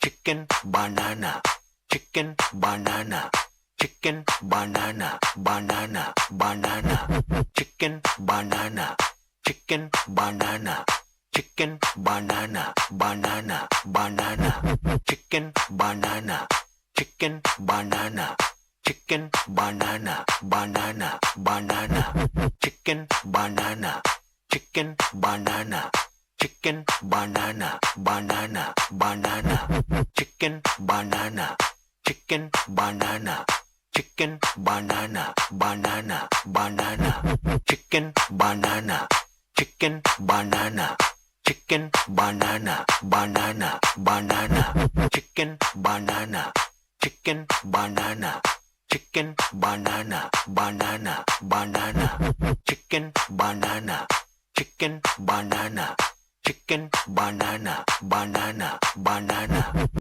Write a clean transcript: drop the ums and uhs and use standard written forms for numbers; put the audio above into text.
chicken banana chicken banana chicken banana banana banana chicken banana chicken banana chicken banana banana banana chicken banana chicken banana chicken banana banana banana chicken banana chicken banana chicken banana banana banana chicken banana chicken banana chicken banana banana banana chicken banana chicken banana chicken banana banana banana chicken banana chicken banana chicken banana banana banana chicken banana chicken banana chicken banana banana banana